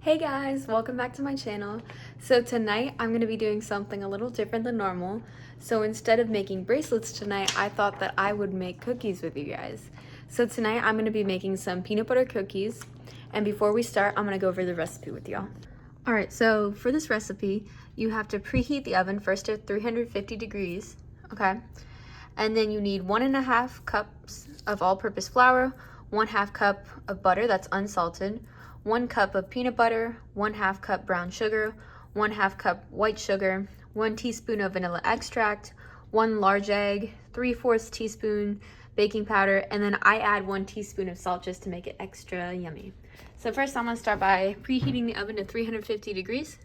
Hey guys, welcome back to my channel. So tonight I'm going to be doing something a little different than normal. So instead of making bracelets tonight, I thought that I would make cookies with you guys. So tonight I'm going to be making some peanut butter cookies. And before we start, I'm going to go over the recipe with y'all. Alright, so for this recipe, you have to preheat the oven first at 350 degrees, okay? And then you need 1.5 cups of all-purpose flour, 1/2 cup of butter that's unsalted, 1 cup of peanut butter, 1/2 cup brown sugar, 1/2 cup white sugar, 1 teaspoon of vanilla extract, 1 large egg, 3/4 teaspoon baking powder, and then I add 1 teaspoon of salt just to make it extra yummy. So first I'm gonna start by preheating the oven to 350 degrees.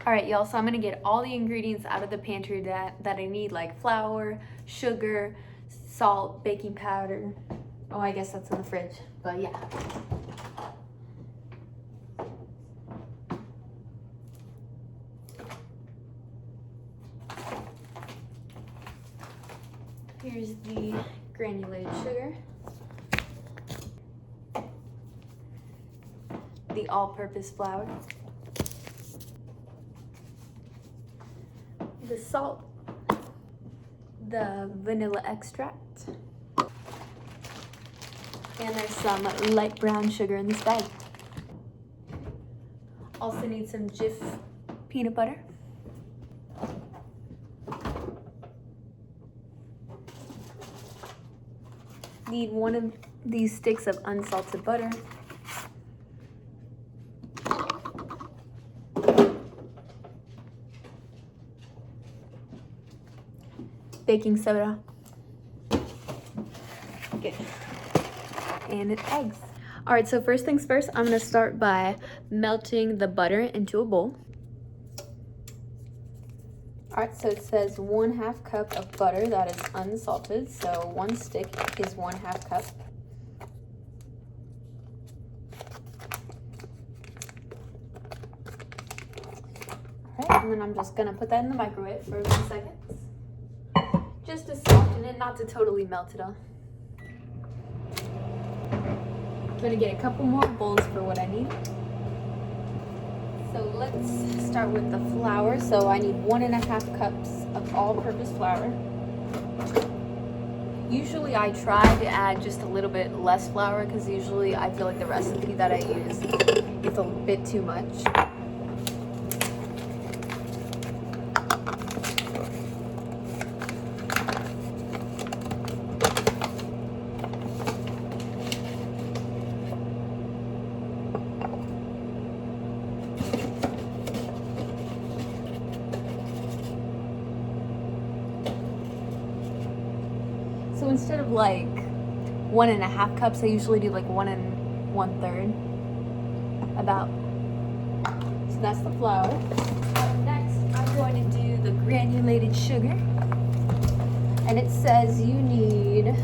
All right, y'all, so I'm gonna get all the ingredients out of the pantry that I need, like flour, sugar, salt, baking powder. Oh, I guess that's in the fridge, but yeah. Here's the granulated sugar, the all-purpose flour, the salt, the vanilla extract, and there's some light brown sugar in this bag. Also need some Jif peanut butter. Need 1 of these sticks of unsalted butter. Baking soda. Good. And eggs. All right, so first things first, I'm gonna start by melting the butter into a bowl. All right, so it says 1/2 cup of butter that is unsalted, so 1 stick is 1/2 cup. All right, and then I'm just gonna put that in the microwave for a few seconds, just to soften it, not to totally melt it all. I'm gonna get a couple more bowls for what I need. So let's start with the flour. So I need 1.5 cups of all-purpose flour. Usually I try to add just a little bit less flour because usually I feel like the recipe that I use is a bit too much. So instead of like 1.5 cups, I usually do like 1 1/3, about. So that's the flour. Next, I'm going to do the granulated sugar. And it says you need,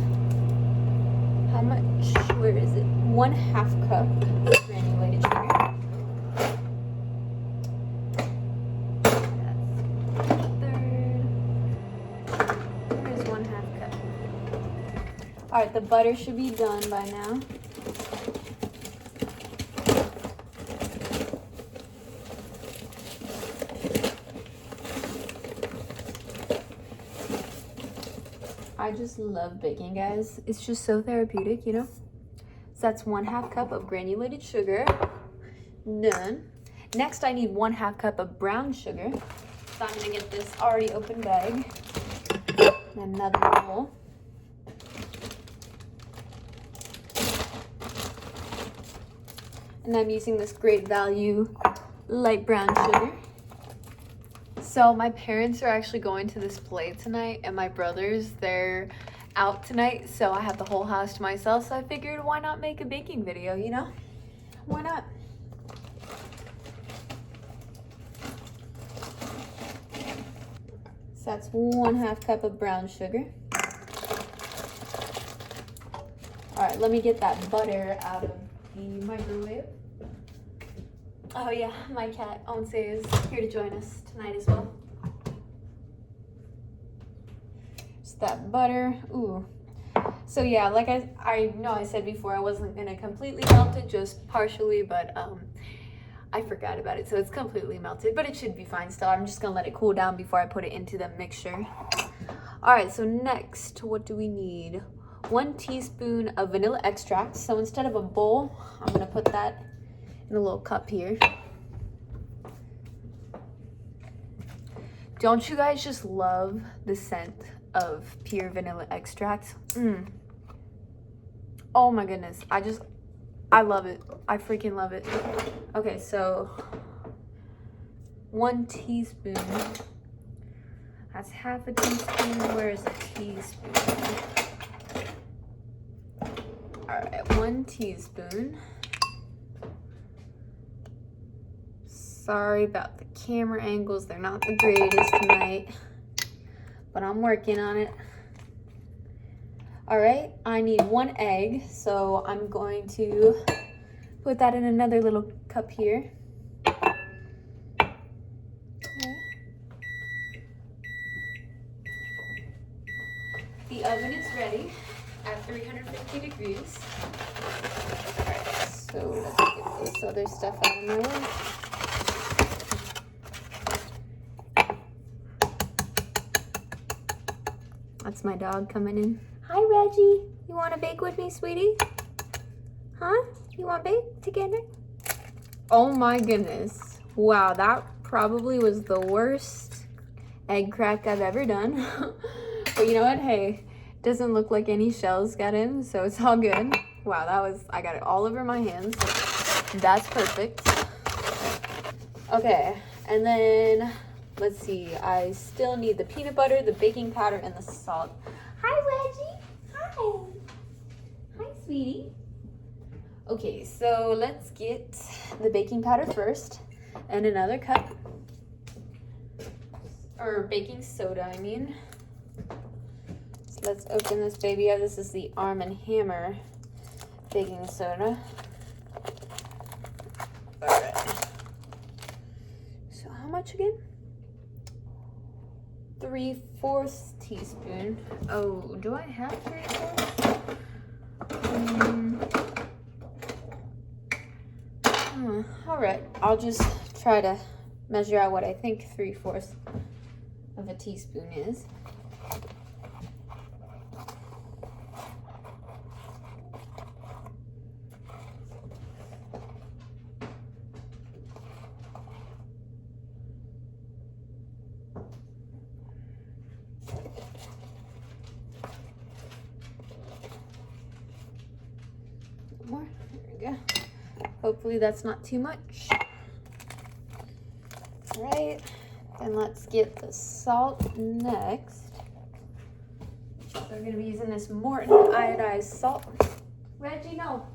how much, where is it? 1/2 cup of granulated sugar. All right, the butter should be done by now. I just love baking, guys. It's just so therapeutic, you know? So that's 1/2 cup of granulated sugar. Done. Next, I need 1/2 cup of brown sugar. So I'm gonna get this already open bag. And another bowl. And I'm using this Great Value light brown sugar. So my parents are actually going to this play tonight, and my brothers, they're out tonight, so I have the whole house to myself, so I figured why not make a baking video, you know? Why not? So that's 1/2 cup of brown sugar. All right, let me get that butter out of the microwave. Oh yeah, my cat Onse is here to join us tonight as well. Just that butter. Ooh, So yeah, like I know I said before, I wasn't gonna completely melt it, just partially, but I forgot about it, so it's completely melted, but it should be fine still. I'm just gonna let it cool down before I put it into the mixture. All right, so next, what do we need? 1 teaspoon of vanilla extract. So instead of a bowl, I'm gonna put that in a little cup here. Don't you guys just love the scent of pure vanilla extract? Oh my goodness, I love it. I freaking love it. Okay, so 1 teaspoon. That's half a teaspoon. Where's a teaspoon? All right, 1 teaspoon. Sorry about the camera angles. They're not the greatest tonight, but I'm working on it. All right, I need 1 egg, so I'm going to put that in another little cup here. Okay. The oven is ready at 350 degrees. All right, so let's get this other stuff out of my way. That's my dog coming in. Hi, Reggie. You want to bake with me, sweetie? Huh? You want to bake together? Oh my goodness. Wow, that probably was the worst egg crack I've ever done. But you know what? Hey, doesn't look like any shells got in, so it's all good. Wow, I got it all over my hands. That's perfect. Okay, and then let's see. I still need the peanut butter, the baking powder, and the salt. Hi, Reggie. Hi. Hi, sweetie. Okay, so let's get the baking powder first, and another cup, or baking soda, I mean. So let's open this baby up. This is the Arm & Hammer baking soda. All right. So how much again? 3/4 teaspoon. Oh, do I have 3/4? All right, I'll just try to measure out what I think 3/4 of a teaspoon is. More. There we go. Hopefully that's not too much. All right, then let's get the salt next. So we're gonna be using this Morton iodized salt. Reggie, no.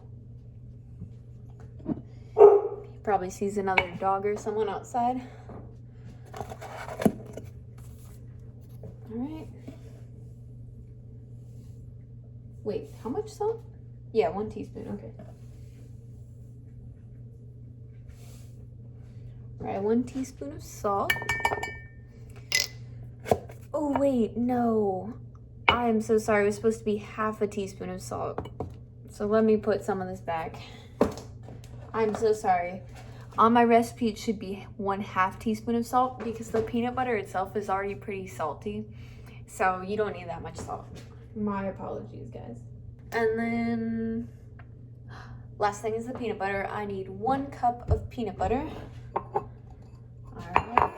He probably sees another dog or someone outside. All right. Wait, how much salt? Yeah, 1 teaspoon, okay. All right, 1 teaspoon of salt. Oh wait, no. I am so sorry, it was supposed to be half a teaspoon of salt. So let me put some of this back. I'm so sorry. On my recipe, it should be 1/2 teaspoon of salt because the peanut butter itself is already pretty salty. So you don't need that much salt. My apologies, guys. And then last thing is the peanut butter. I need 1 cup of peanut butter. All right.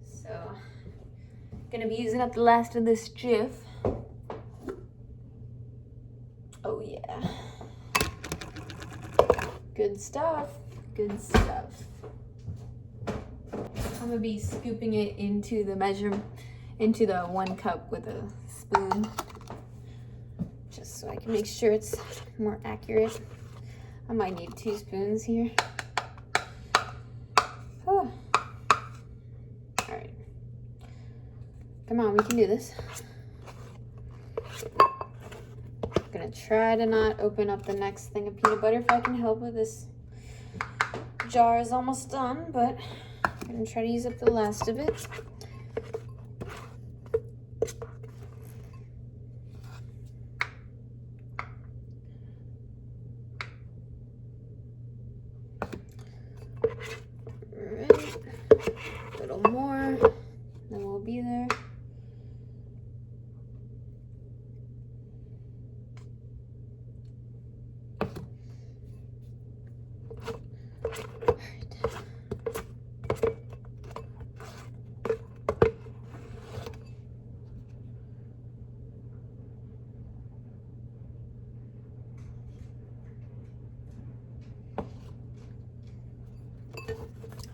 So, gonna be using up the last of this Jif. Oh yeah. Good stuff. Good stuff. I'm gonna be scooping it into the into the 1 cup with a spoon, just so I can make sure it's more accurate. I might need 2 spoons here. Oh. All right. Come on, we can do this. I'm gonna try to not open up the next thing of peanut butter if I can help it. This jar is almost done, but I'm gonna try to use up the last of it.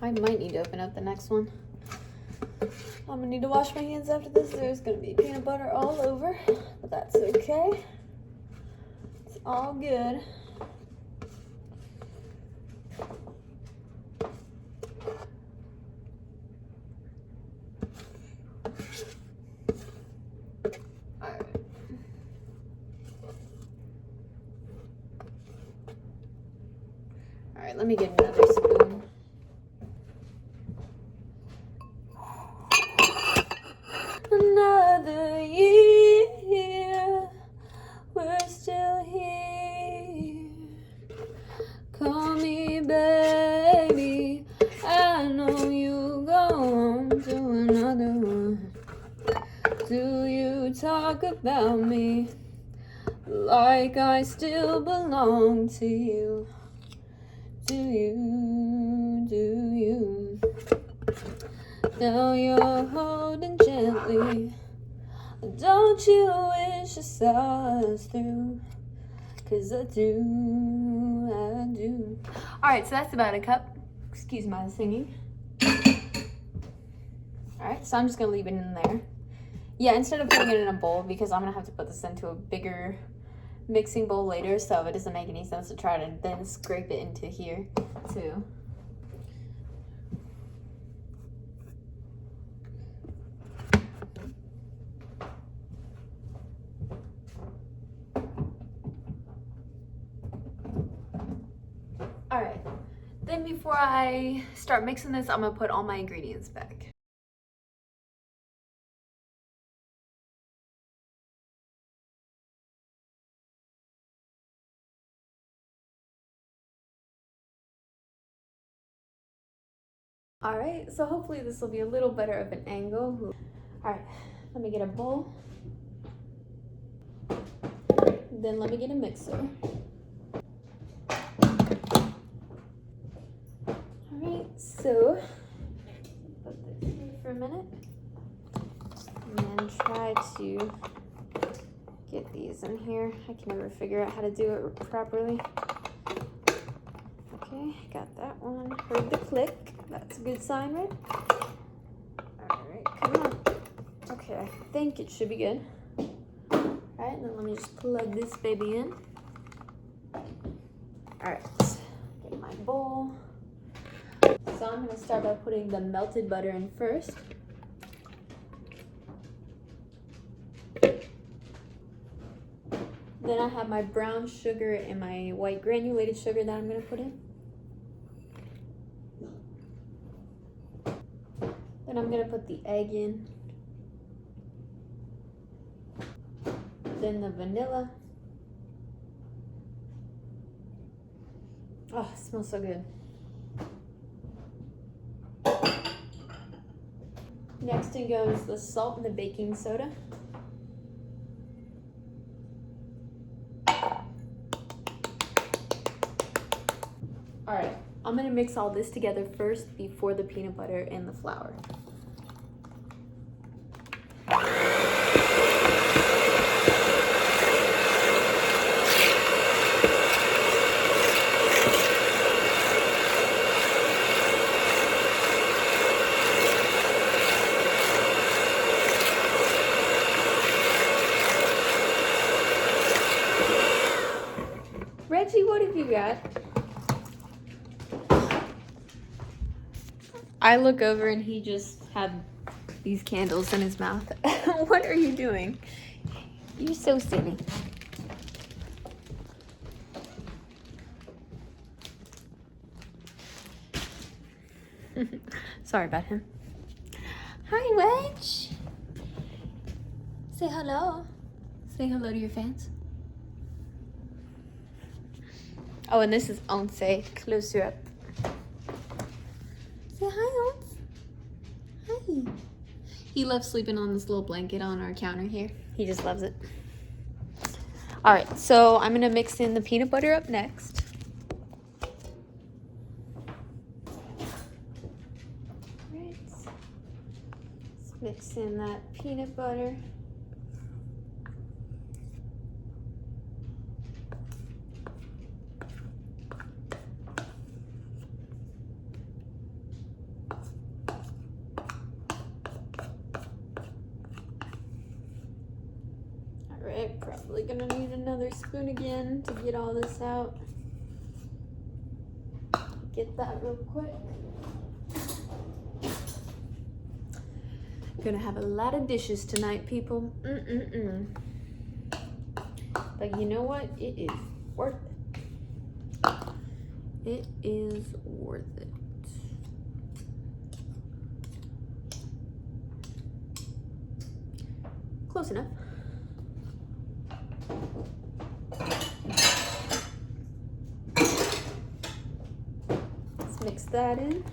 I might need to open up the next one. I'm gonna need to wash my hands after this. There's gonna be peanut butter all over, but that's okay. It's all good. All right, let me get another spoon. Another year, we're still here. Call me baby, I know you go on to another one. Do you talk about me like I still belong to you? Do you? Now you're holding gently. Don't you wish I saw us through? 'Cause I do. Alright, so that's about a cup. Excuse my singing. Alright, so I'm just gonna leave it in there. Yeah, instead of putting it in a bowl, because I'm gonna have to put this into a bigger mixing bowl later, so it doesn't make any sense to try to then scrape it into here too. All right, then before I start mixing this, I'm gonna put all my ingredients back. All right, so hopefully this will be a little better of an angle. All right, let me get a bowl. Then let me get a mixer. All right, so put this here for a minute and then try to get these in here. I can never figure out how to do it properly. Okay, got that one. Heard the click. That's a good sign, right? All right, come on. Okay, I think it should be good. All right, then let me just plug this baby in. All right, get my bowl. So I'm gonna start by putting the melted butter in first. Then I have my brown sugar and my white granulated sugar that I'm gonna put in. Then I'm gonna put the egg in. Then the vanilla. Oh, it smells so good. Next in goes the salt and the baking soda. All right, I'm gonna mix all this together first before the peanut butter and the flour. Reggie, what have you got? I look over and he just had these candles in his mouth. What are you doing? You're so silly. Sorry about him. Hi, Wedge. Say hello. Say hello to your fans. Oh, and this is Once, closer up. Say hi, Once. Hi. He loves sleeping on this little blanket on our counter here. He just loves it. All right, so I'm gonna mix in the peanut butter up next. All right. Let's mix in that peanut butter. Alright, probably gonna need another spoon again to get all this out. Get that real quick. Gonna have a lot of dishes tonight, people. But you know what? It is worth it. It is worth it. Close enough. Let's mix that in.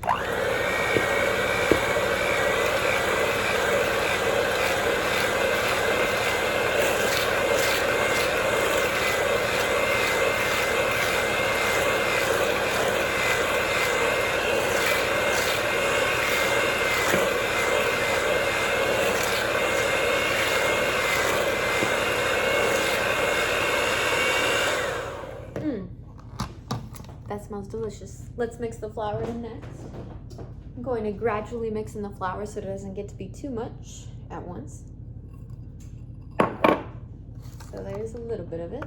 That smells delicious. Let's mix the flour in next. I'm going to gradually mix in the flour so it doesn't get to be too much at once. So there's a little bit of it.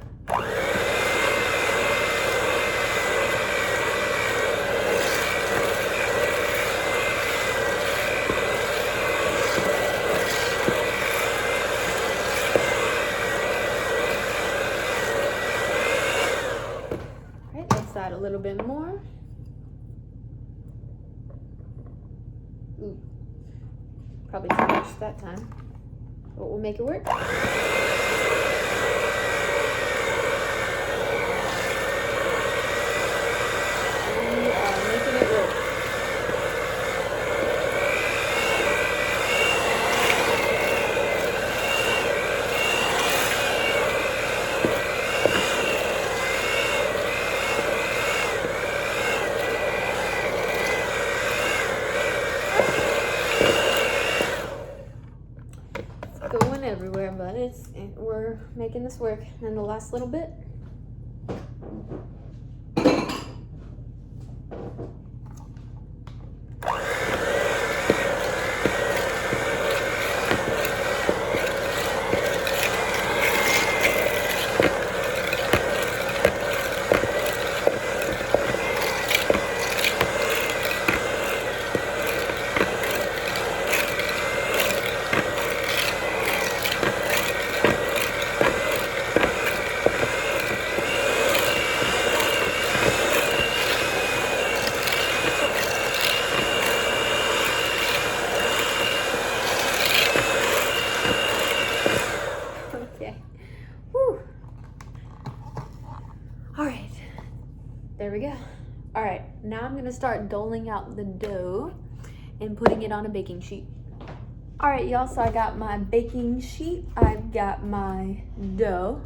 Add a little bit more. Ooh, probably too much that time, but we'll make it work. We are making it work. Going everywhere, but we're making this work. And the last little bit. There we go. All right, now I'm gonna start doling out the dough and putting it on a baking sheet. All right, y'all, so I got my baking sheet, I've got my dough,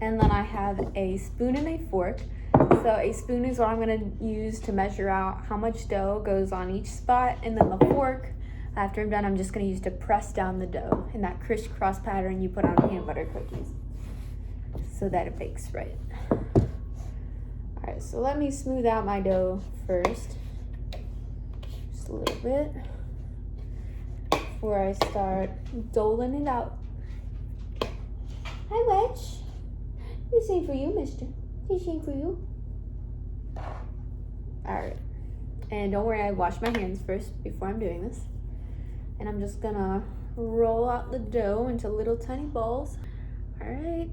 and then I have a spoon and a fork. So a spoon is what I'm gonna use to measure out how much dough goes on each spot, and then the fork, after I'm done, I'm just gonna use to press down the dough in that crisscross pattern you put on peanut butter cookies so that it bakes right. All right, so let me smooth out my dough first, just a little bit, before I start doling it out. Hi, Wedge. This ain't for you, mister. This ain't for you. All right, and don't worry, I washed my hands first before I'm doing this. And I'm just gonna roll out the dough into little tiny balls. All right.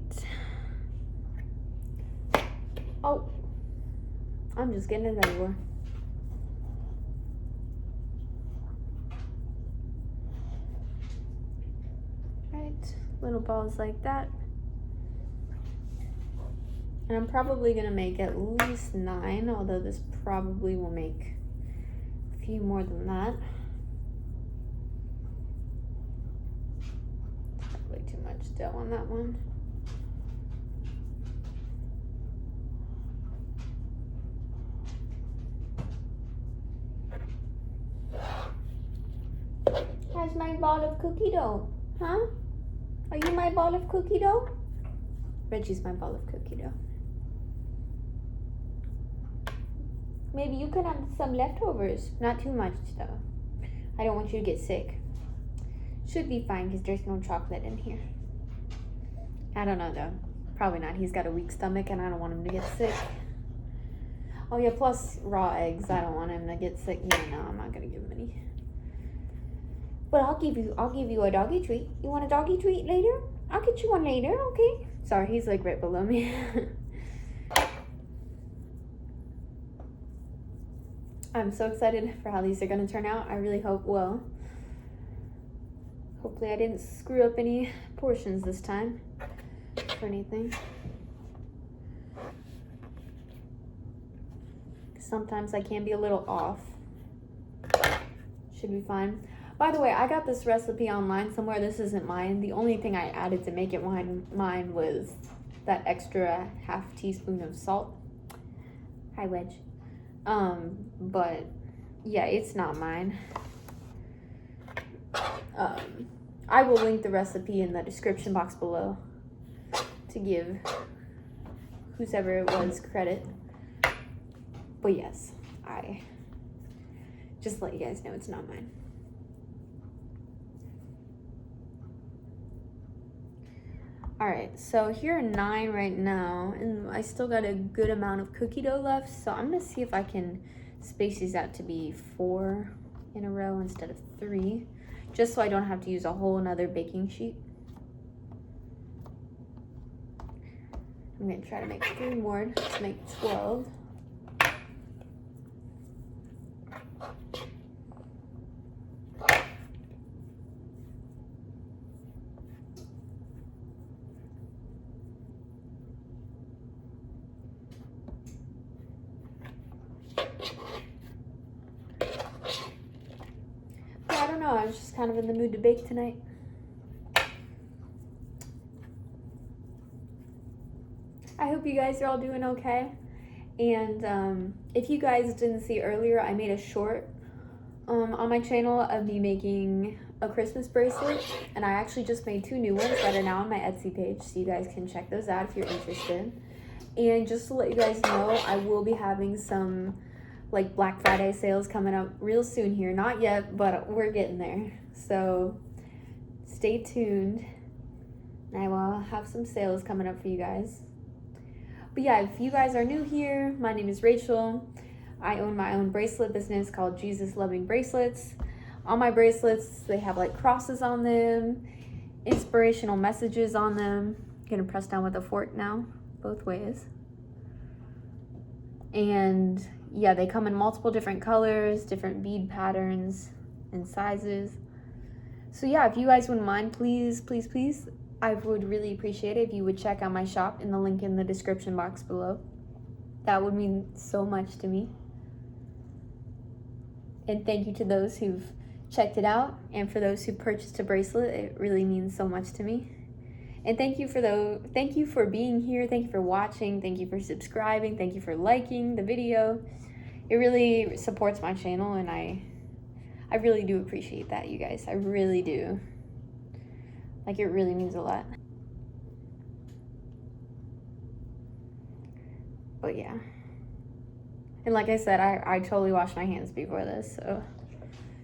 Oh. I'm just getting it everywhere. Right, little balls like that. And I'm probably gonna make at least 9, although this probably will make a few more than that. Probably too much dough on that one. How's my ball of cookie dough? Huh? Are you my ball of cookie dough? Reggie's my ball of cookie dough. Maybe you can have some leftovers. Not too much though. I don't want you to get sick. Should be fine because there's no chocolate in here. I don't know though. Probably not. He's got a weak stomach and I don't want him to get sick. Oh yeah, plus raw eggs. I don't want him to get sick. Yeah, no, I'm not gonna give him any. But I'll give you a doggy treat. You want a doggy treat later? I'll get you one later, okay? Sorry, he's like right below me. I'm so excited for how these are gonna turn out. I really hope well. Hopefully I didn't screw up any portions this time for anything. Sometimes I can be a little off. Should be fine. By the way, I got this recipe online somewhere. This isn't mine. The only thing I added to make it mine was that extra half teaspoon of salt. Hi, Wedge. But yeah, it's not mine. I will link the recipe in the description box below to give whoever it was credit. But yes, I just let you guys know it's not mine. Alright, so here are 9 right now, and I still got a good amount of cookie dough left, so I'm going to see if I can space these out to be 4 in a row instead of 3, just so I don't have to use a whole another baking sheet. I'm going to try to make 3 more to make 12. I don't know, I was just kind of in the mood to bake tonight. I hope you guys are all doing okay. And if you guys didn't see earlier, I made a short on my channel of me making a Christmas bracelet, and I actually just made 2 new ones that are now on my Etsy page, so you guys can check those out if you're interested. And just to let you guys know, I will be having some like Black Friday sales coming up real soon here. Not yet, but we're getting there. So stay tuned. I will have some sales coming up for you guys. But yeah, if you guys are new here, my name is Rachel. I own my own bracelet business called Jesus Loving Bracelets. On my bracelets, they have like crosses on them, inspirational messages on them. I'm gonna press down with a fork now, both ways. And yeah, they come in multiple different colors, different bead patterns and sizes. So yeah, if you guys wouldn't mind, please, please, please, I would really appreciate it if you would check out my shop in the link in the description box below. That would mean so much to me. And thank you to those who've checked it out, and for those who purchased a bracelet, it really means so much to me. And thank you for being here, thank you for watching, thank you for subscribing, thank you for liking the video. It really supports my channel, and I really do appreciate that, you guys. I really do. Like, it really means a lot. But yeah. And like I said, I totally washed my hands before this, so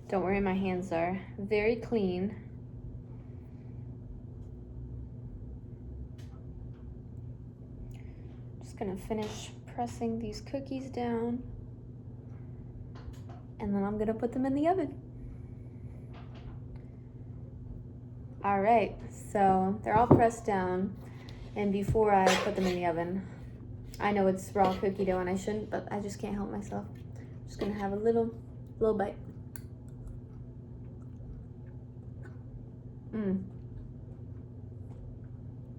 don't worry, my hands are very clean. Just gonna finish pressing these cookies down, and then I'm gonna put them in the oven. All right, so they're all pressed down, and before I put them in the oven, I know it's raw cookie dough and I shouldn't, but I just can't help myself. I'm just gonna have a little bite.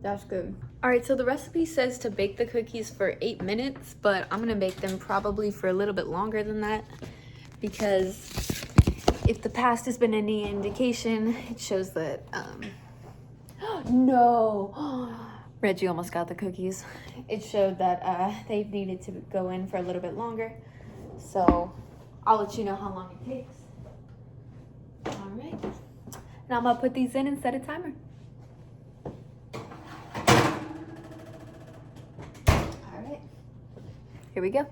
That's good. All right, so the recipe says to bake the cookies for 8 minutes, but I'm gonna bake them probably for a little bit longer than that, because if the past has been any indication, it shows that, no, Reggie almost got the cookies. It showed that they needed to go in for a little bit longer, so I'll let you know how long it takes. All right, now I'm gonna put these in and set a timer. All right, here we go.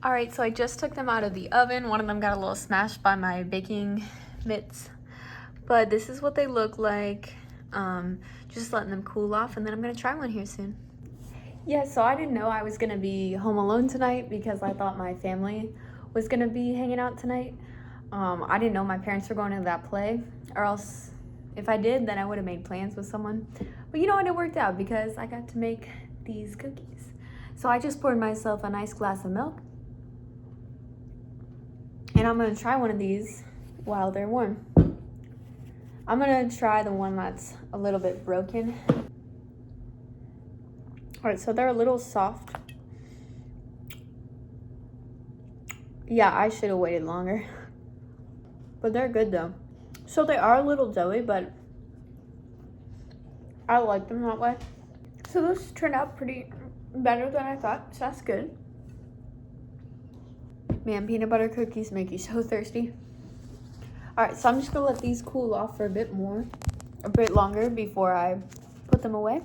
All right, so I just took them out of the oven. One of them got a little smashed by my baking mitts, but this is what they look like. Just letting them cool off, and then I'm gonna try one here soon. Yeah, so I didn't know I was gonna be home alone tonight because I thought my family was gonna be hanging out tonight. I didn't know my parents were going to that play, or else if I did, then I would have made plans with someone. But you know what, it worked out because I got to make these cookies. So I just poured myself a nice glass of milk, and I'm gonna try one of these while they're warm. I'm gonna try the one that's a little bit broken. All right, so they're a little soft. Yeah, I should have waited longer. But they're good though. So they are a little doughy, but I like them that way. So those turned out pretty better than I thought, so that's good. Man, peanut butter cookies make you so thirsty. All right, so I'm just gonna let these cool off for a bit longer before I put them away.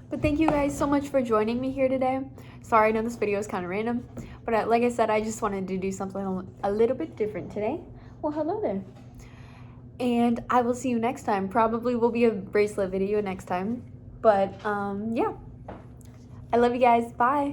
But thank you guys so much for joining me here today. Sorry, I know this video is kind of random, but like I said, I just wanted to do something a little bit different today. Well, hello there. And I will see you next time. Probably will be a bracelet video next time. But yeah, I love you guys. Bye.